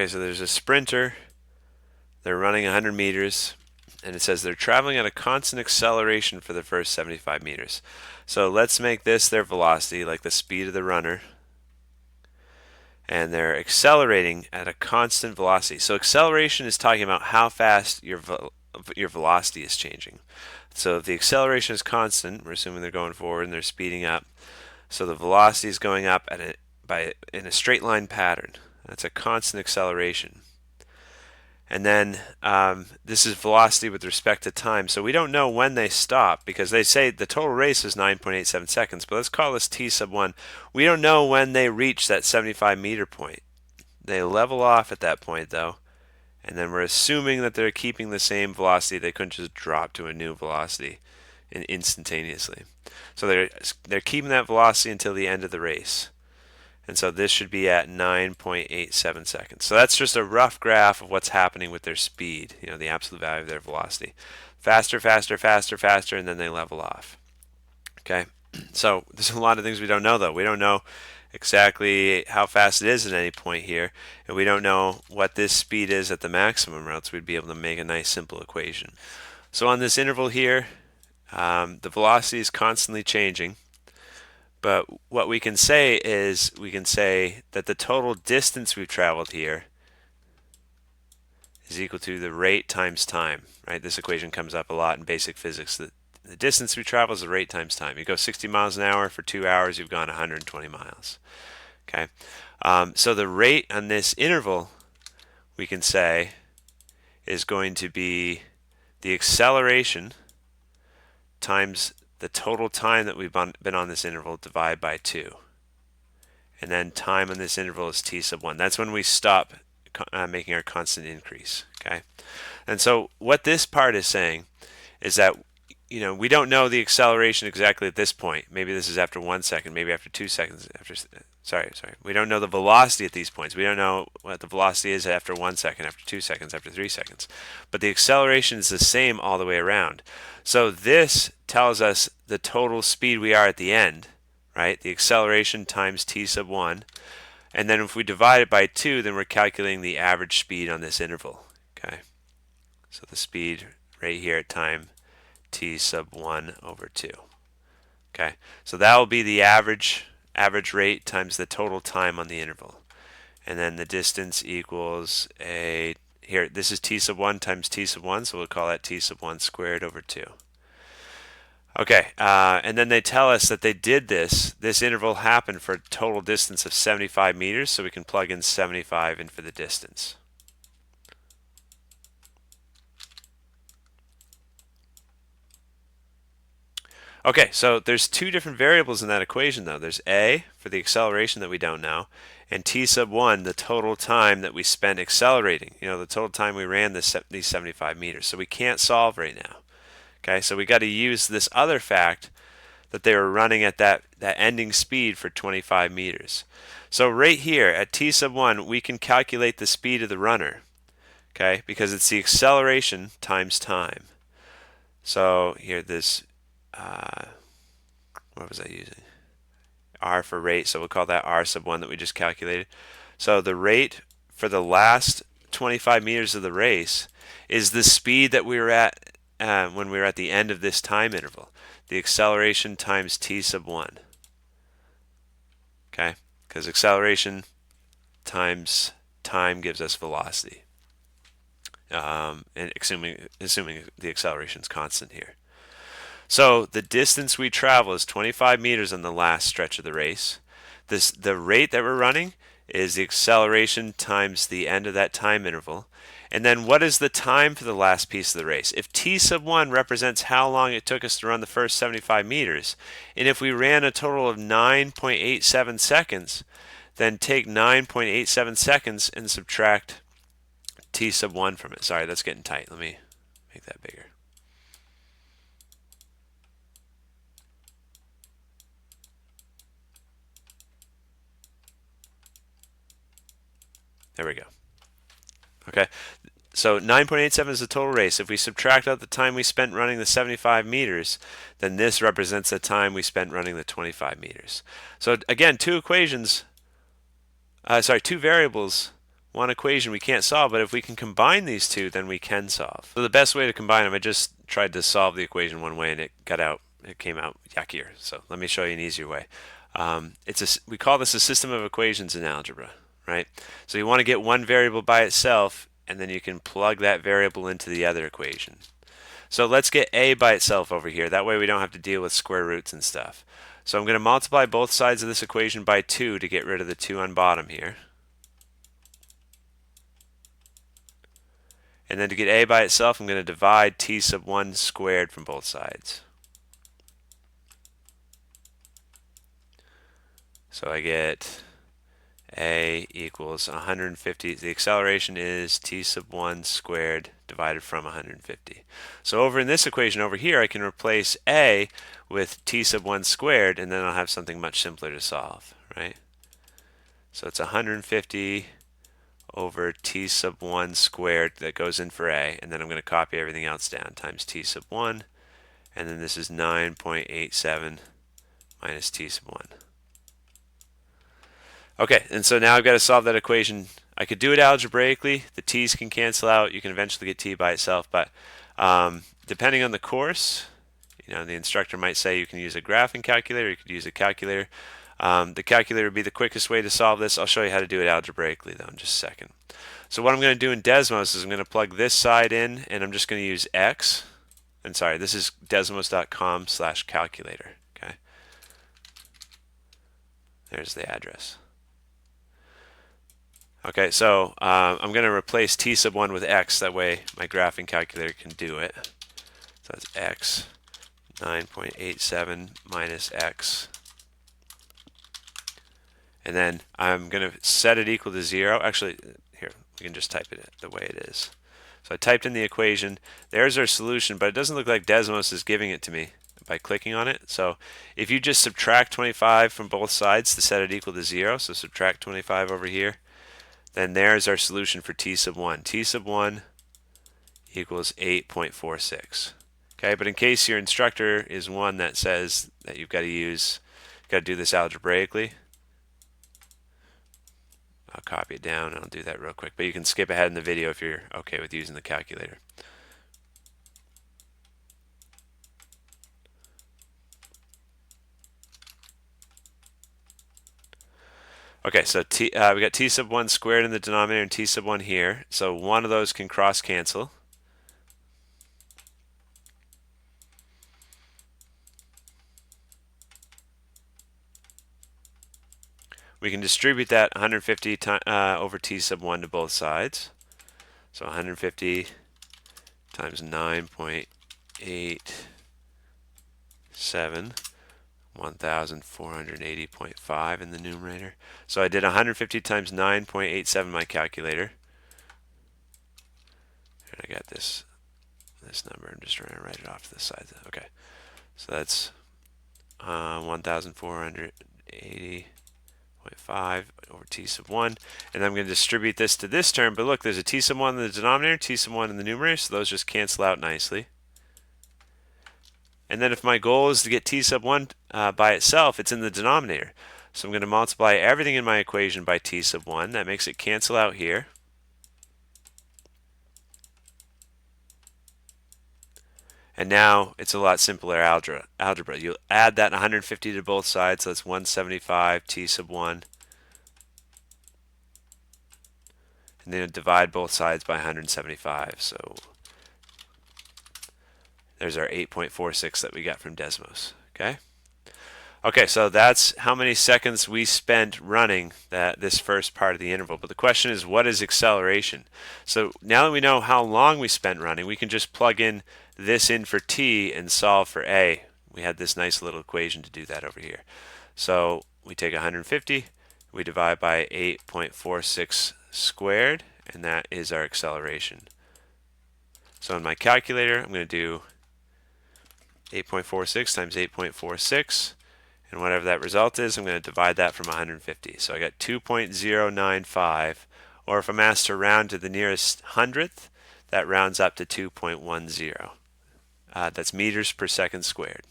Okay, so there's a sprinter. They're running 100 meters, and it says they're traveling at a constant acceleration for the first 75 meters. So let's make this their velocity, like the speed of the runner, and they're accelerating at a constant velocity. So acceleration is talking about how fast your velocity is changing. So if the acceleration is constant, we're assuming they're going forward and they're speeding up. So the velocity is going up in a straight line pattern. That's a constant acceleration. And then this is velocity with respect to time. So we don't know when they stop because they say the total race is 9.87 seconds. But let's call this t sub 1. We don't know when they reach that 75-meter point. They level off at that point, though. And then we're assuming that they're keeping the same velocity. They couldn't just drop to a new velocity instantaneously. So they're keeping that velocity until the end of the race. And so this should be at 9.87 seconds. So that's just a rough graph of what's happening with their speed, the absolute value of their velocity. Faster, faster, faster, faster, and then they level off. Okay, so there's a lot of things we don't know, though. We don't know exactly how fast it is at any point here, and we don't know what this speed is at the maximum, or else we'd be able to make a nice simple equation. So on this interval here, the velocity is constantly changing. But what we can say is we can say that the total distance we've traveled here is equal to the rate times time, right? This equation comes up a lot in basic physics. The distance we travel is the rate times time. You go 60 miles an hour for 2 hours, you've gone 120 miles. Okay, so the rate on this interval, we can say, is going to be the acceleration times the total time that we've been on this interval divided by 2. And then time on this interval is t sub 1. That's when we stop making our constant increase. Okay, and so what this part is saying is that we don't know the acceleration exactly at this point. Maybe this is after 1 second, maybe after 2 seconds. Sorry. We don't know the velocity at these points. We don't know what the velocity is after 1 second, after 2 seconds, after 3 seconds. But the acceleration is the same all the way around. So this tells us the total speed we are at the end, right? The acceleration times t sub 1. And then if we divide it by 2, then we're calculating the average speed on this interval. Okay, so the speed right here at time t sub 1 over 2. Okay, so that will be the average rate times the total time on the interval. And then the distance equals here, this is t sub 1 times t sub 1, so we'll call that t sub 1 squared over 2. Okay, and then they tell us that they did this interval happened for a total distance of 75 meters, so we can plug in 75 in for the distance. Okay, so there's two different variables in that equation, though. There's a for the acceleration that we don't know, and t sub 1, the total time that we spent accelerating, the total time we ran these 75 meters. So we can't solve right now. Okay, so we got to use this other fact that they were running at that ending speed for 25 meters. So right here at t sub 1, we can calculate the speed of the runner, okay, because it's the acceleration times time. So here this, what was I using? R for rate, so we'll call that R sub 1 that we just calculated. So the rate for the last 25 meters of the race is the speed that we were at when we were at the end of this time interval. The acceleration times t sub 1. Okay, because acceleration times time gives us velocity, and assuming the acceleration is constant here. So the distance we travel is 25 meters on the last stretch of the race. The rate that we're running is the acceleration times the end of that time interval. And then what is the time for the last piece of the race? If t sub 1 represents how long it took us to run the first 75 meters, and if we ran a total of 9.87 seconds, then take 9.87 seconds and subtract t sub 1 from it. Sorry, that's getting tight. Let me make that bigger. There we go. Okay, so 9.87 is the total race. If we subtract out the time we spent running the 75 meters, then this represents the time we spent running the 25 meters. So again, two variables one equation we can't solve, but if we can combine these two, then we can solve. So the best way to combine them, I just tried to solve the equation one way and it came out yuckier. So let me show you an easier way. We call this a system of equations in algebra, right? So you want to get one variable by itself, and then you can plug that variable into the other equation. So let's get a by itself over here. That way we don't have to deal with square roots and stuff. So I'm going to multiply both sides of this equation by 2 to get rid of the 2 on bottom here. And then to get a by itself, I'm going to divide t sub 1 squared from both sides. So I get a equals 150. The acceleration is t sub 1 squared divided from 150. So over in this equation over here, I can replace a with t sub 1 squared, and then I'll have something much simpler to solve, right? So it's 150 over t sub 1 squared that goes in for a, and then I'm going to copy everything else down, times t sub 1, and then this is 9.87 minus t sub 1. Okay, and so now I've got to solve that equation. I could do it algebraically. The t's can cancel out. You can eventually get t by itself, but depending on the course, the instructor might say you can use a graphing calculator, you could use a calculator. The calculator would be the quickest way to solve this. I'll show you how to do it algebraically though in just a second. So what I'm going to do in Desmos is I'm going to plug this side in, and I'm just going to use x. And sorry, this is desmos.com/calculator. Okay, there's the address. Okay, so I'm going to replace t sub 1 with x. That way my graphing calculator can do it. So that's x, 9.87 minus x. And then I'm going to set it equal to 0. Actually, here, we can just type it the way it is. So I typed in the equation. There's our solution, but it doesn't look like Desmos is giving it to me by clicking on it. So if you just subtract 25 from both sides to set it equal to 0, so subtract 25 over here, then there's our solution for t sub 1. T sub 1 equals 8.46. Okay, but in case your instructor is one that says that you've got to do this algebraically, I'll copy it down and I'll do that real quick. But you can skip ahead in the video if you're okay with using the calculator. Okay, so we got t sub 1 squared in the denominator and t sub 1 here. So one of those can cross cancel. We can distribute that 150 over t sub 1 to both sides. So 150 times 9.87, 1,480.5 in the numerator. So I did 150 times 9.87 my calculator. And I got this number. I'm just trying to write it off to the side. Okay, so that's 1,480.5 over t sub 1, and I'm going to distribute this to this term, but look, there's a t sub 1 in the denominator, t sub 1 in the numerator, so those just cancel out nicely. And then if my goal is to get t sub 1 by itself, it's in the denominator. So I'm going to multiply everything in my equation by t sub 1. That makes it cancel out here. And now it's a lot simpler algebra. You'll add that 150 to both sides, so that's 175 t sub 1. And then divide both sides by 175. So there's our 8.46 that we got from Desmos. Okay, so that's how many seconds we spent running this first part of the interval. But the question is, what is acceleration? So now that we know how long we spent running, we can just plug in this in for t and solve for a. We had this nice little equation to do that over here. So we take 150, we divide by 8.46 squared, and that is our acceleration. So in my calculator, I'm going to do 8.46 times 8.46, and whatever that result is, I'm going to divide that from 150. So I got 2.095, or if I'm asked to round to the nearest hundredth, that rounds up to 2.10. That's meters per second squared.